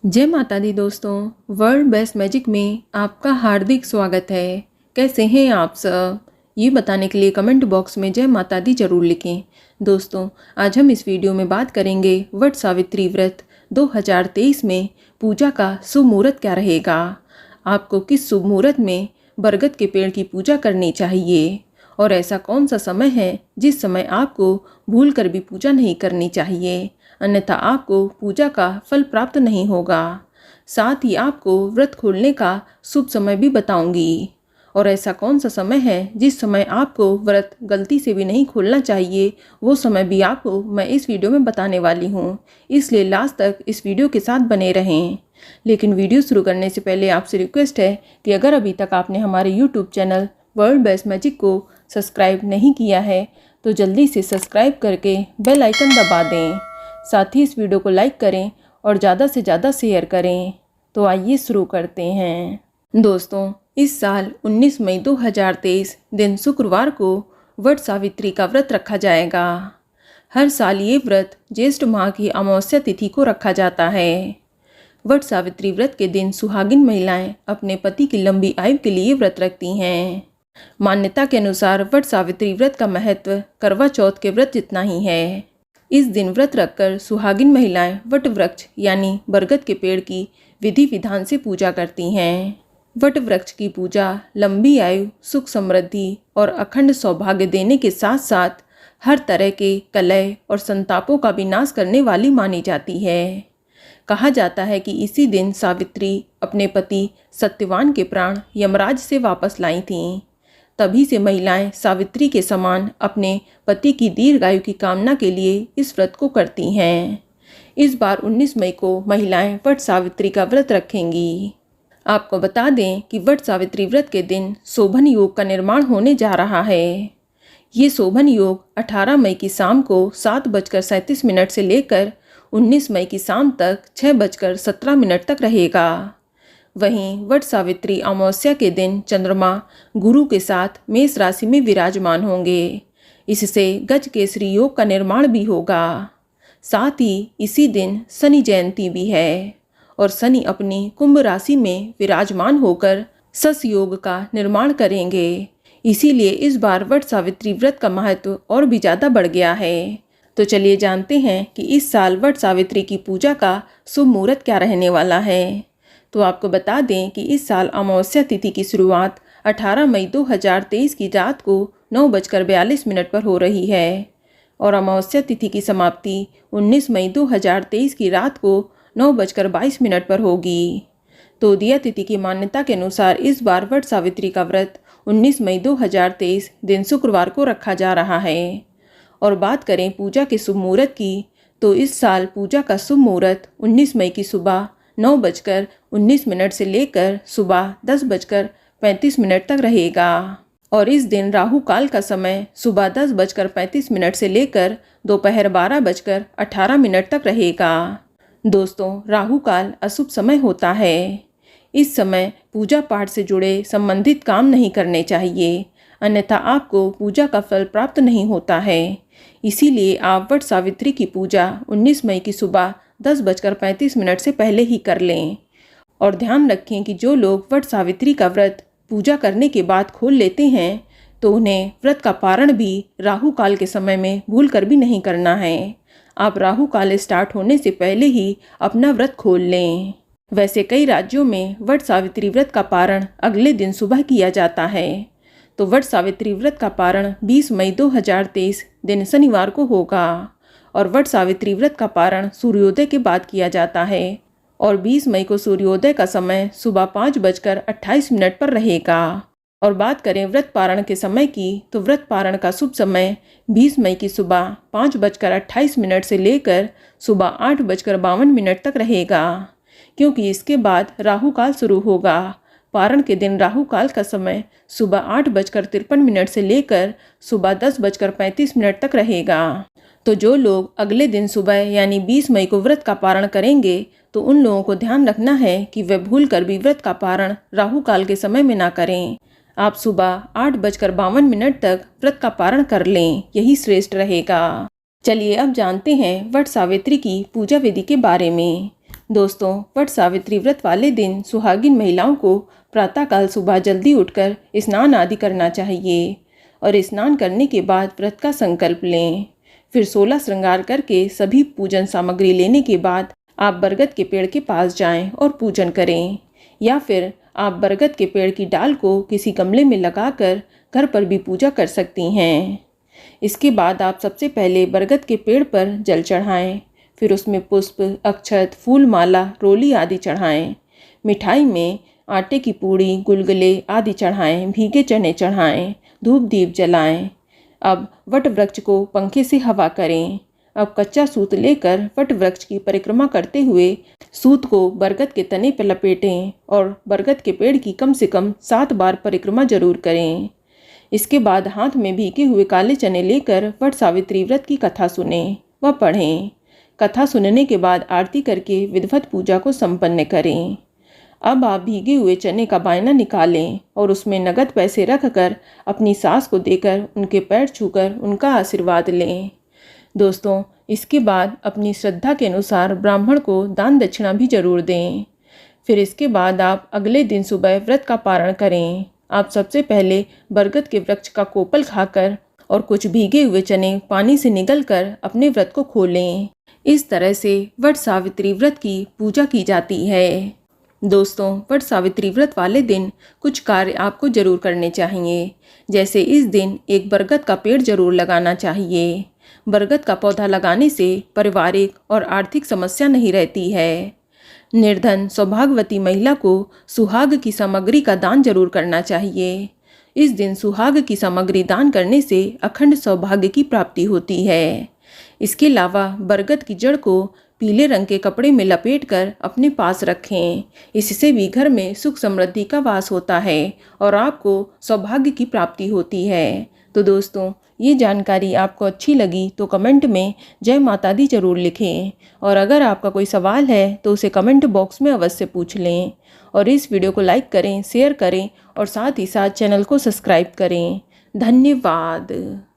जय माता दी दोस्तों। वर्ल्ड बेस्ट मैजिक में आपका हार्दिक स्वागत है। कैसे हैं आप सब? ये बताने के लिए कमेंट बॉक्स में जय माता दी जरूर लिखें। दोस्तों, आज हम इस वीडियो में बात करेंगे वट सावित्री व्रत 2023 में पूजा का शुभ मुहूर्त क्या रहेगा। आपको किस शुभ मुहूर्त में बरगद के पेड़ की पूजा करनी चाहिए और ऐसा कौन सा समय है जिस समय आपको भूल कर भी पूजा नहीं करनी चाहिए, अन्यथा आपको पूजा का फल प्राप्त नहीं होगा। साथ ही आपको व्रत खोलने का शुभ समय भी बताऊंगी और ऐसा कौन सा समय है जिस समय आपको व्रत गलती से भी नहीं खोलना चाहिए, वो समय भी आपको मैं इस वीडियो में बताने वाली हूँ। इसलिए लास्ट तक इस वीडियो के साथ बने रहें। लेकिन वीडियो शुरू करने से पहले आपसे रिक्वेस्ट है कि अगर अभी तक आपने हमारे YouTube channel world best magic को सब्सक्राइब नहीं किया है तो जल्दी से सब्सक्राइब करके बेल आइकन दबा दें। साथ ही इस वीडियो को लाइक करें और ज़्यादा से ज़्यादा शेयर करें। तो आइए शुरू करते हैं। दोस्तों, इस साल 19 मई 2023 दिन शुक्रवार को वट सावित्री का व्रत रखा जाएगा। हर साल ये व्रत ज्येष्ठ माह की अमावस्या तिथि को रखा जाता है। वट सावित्री व्रत के दिन सुहागिन महिलाएं अपने पति की लंबी आयु के लिए व्रत रखती हैं। मान्यता के अनुसार वट सावित्री व्रत का महत्व करवा चौथ के व्रत जितना ही है। इस दिन व्रत रखकर सुहागिन महिलाएं वट वृक्ष यानी बरगद के पेड़ की विधि विधान से पूजा करती हैं। वट वृक्ष की पूजा लंबी आयु, सुख समृद्धि और अखंड सौभाग्य देने के साथ साथ हर तरह के कलह और संतापों का विनाश करने वाली मानी जाती है। कहा जाता है कि इसी दिन सावित्री अपने पति सत्यवान के प्राण यमराज से वापस लाई थीं। तभी से महिलाएं सावित्री के समान अपने पति की दीर्घायु की कामना के लिए इस व्रत को करती हैं। इस बार 19 मई को महिलाएं वट सावित्री का व्रत रखेंगी। आपको बता दें कि वट सावित्री व्रत के दिन शोभन योग का निर्माण होने जा रहा है। ये शोभन योग 18 मई की शाम को 7:37 से लेकर 19 मई की शाम तक 6:17 तक रहेगा। वहीं वट सावित्री अमावस्या के दिन चंद्रमा गुरु के साथ मेष राशि में विराजमान होंगे। इससे गज केसरी योग का निर्माण भी होगा। साथ ही इसी दिन शनि जयंती भी है और शनि अपनी कुंभ राशि में विराजमान होकर सस योग का निर्माण करेंगे। इसीलिए इस बार वट सावित्री व्रत का महत्व और भी ज़्यादा बढ़ गया है। तो चलिए जानते हैं कि इस साल वट सावित्री की पूजा का शुभ मुहूर्त क्या रहने वाला है। तो आपको बता दें कि इस साल अमावस्या तिथि की शुरुआत 18 मई 2023 की रात को 9:42 पर हो रही है और अमावस्या तिथि की समाप्ति 19 मई 2023 की रात को 9:22 पर होगी। तो दिया तिथि की मान्यता के अनुसार इस बार वट सावित्री का व्रत 19 मई 2023 दिन शुक्रवार को रखा जा रहा है। और बात करें पूजा के शुभ मुहूर्त की, तो इस साल पूजा का शुभ मुहूर्त 19 मई की सुबह 9:19 से लेकर सुबह 10:35 तक रहेगा और इस दिन राहु काल का समय सुबह 10:35 से लेकर दोपहर 12:18 तक रहेगा। दोस्तों, राहु काल अशुभ समय होता है। इस समय पूजा पाठ से जुड़े संबंधित काम नहीं करने चाहिए, अन्यथा आपको पूजा का फल प्राप्त नहीं होता है। इसीलिए आप वट सावित्री की पूजा 19 मई की सुबह 10:35 से पहले ही कर लें। और ध्यान रखें कि जो लोग वट सावित्री का व्रत पूजा करने के बाद खोल लेते हैं तो उन्हें व्रत का पारण भी राहु काल के समय में भूल कर भी नहीं करना है। आप राहु काल स्टार्ट होने से पहले ही अपना व्रत खोल लें। वैसे कई राज्यों में वट सावित्री व्रत का पारण अगले दिन सुबह किया जाता है। तो वट सावित्री व्रत का पारण 20 मई 2023 दिन शनिवार को होगा और वट सावित्री व्रत का पारण सूर्योदय के बाद किया जाता है और 20 मई को सूर्योदय का समय सुबह 5:28 पर रहेगा। और बात करें व्रत पारण के समय की, तो व्रत पारण का शुभ समय 20 मई की सुबह 5:28 से लेकर सुबह 8:52 तक रहेगा, क्योंकि इसके बाद राहु काल शुरू होगा। पारण के दिन राहु काल का समय सुबह 8:53 से लेकर सुबह 10:35 तक रहेगा। तो जो लोग अगले दिन सुबह यानी 20 मई को व्रत का पारण करेंगे तो उन लोगों को ध्यान रखना है कि वे भूल कर भी व्रत का पारण राहु काल के समय में ना करें। आप सुबह 8:52 तक व्रत का पारण कर लें, यही श्रेष्ठ रहेगा। चलिए अब जानते हैं वट सावित्री की पूजा विधि के बारे में। दोस्तों, वट सावित्री व्रत वाले दिन सुहागिन महिलाओं को प्रातःकाल सुबह जल्दी उठकर स्नान आदि करना चाहिए और स्नान करने के बाद व्रत का संकल्प लें। फिर 16 श्रृंगार करके सभी पूजन सामग्री लेने के बाद आप बरगद के पेड़ के पास जाएं और पूजन करें, या फिर आप बरगद के पेड़ की डाल को किसी गमले में लगाकर घर पर भी पूजा कर सकती हैं। इसके बाद आप सबसे पहले बरगद के पेड़ पर जल चढ़ाएं, फिर उसमें पुष्प, अक्षत, फूल माला, रोली आदि चढ़ाएं। मिठाई में आटे की पूड़ी, गुलगुले आदि चढ़ाएं, भीगे चने चढ़ाएं, धूप दीप जलाएं। अब वट वृक्ष को पंखे से हवा करें। अब कच्चा सूत लेकर वट वृक्ष की परिक्रमा करते हुए सूत को बरगद के तने पर लपेटें और बरगद के पेड़ की कम से कम 7 बार परिक्रमा जरूर करें। इसके बाद हाथ में भीगे हुए काले चने लेकर वट सावित्री व्रत की कथा सुनें व पढ़ें। कथा सुनने के बाद आरती करके विधिवत पूजा को संपन्न करें। अब आप भीगे हुए चने का बायना निकालें और उसमें नगद पैसे रखकर अपनी सास को देकर उनके पैर छूकर उनका आशीर्वाद लें। दोस्तों, इसके बाद अपनी श्रद्धा के अनुसार ब्राह्मण को दान दक्षिणा भी जरूर दें। फिर इसके बाद आप अगले दिन सुबह व्रत का पारण करें। आप सबसे पहले बरगद के वृक्ष का कोपल खाकर और कुछ भीगे हुए चने पानी से निगलकर अपने व्रत को खोलें। इस तरह से वट सावित्री व्रत की पूजा की जाती है। दोस्तों, वट सावित्री व्रत वाले दिन कुछ कार्य आपको जरूर करने चाहिए। जैसे इस दिन एक बरगद का पेड़ जरूर लगाना चाहिए। बरगद का पौधा लगाने से पारिवारिक और आर्थिक समस्या नहीं रहती है। निर्धन सौभाग्यवती महिला को सुहाग की सामग्री का दान जरूर करना चाहिए। इस दिन सुहाग की सामग्री दान करने से अखंड सौभाग्य की प्राप्ति होती है। इसके अलावा बरगद की जड़ को पीले रंग के कपड़े में लपेटकर अपने पास रखें। इससे भी घर में सुख समृद्धि का वास होता है और आपको सौभाग्य की प्राप्ति होती है। तो दोस्तों, ये जानकारी आपको अच्छी लगी तो कमेंट में जय माता दी जरूर लिखें, और अगर आपका कोई सवाल है तो उसे कमेंट बॉक्स में अवश्य पूछ लें। और इस वीडियो को लाइक करें, शेयर करें और साथ ही साथ चैनल को सब्सक्राइब करें। धन्यवाद।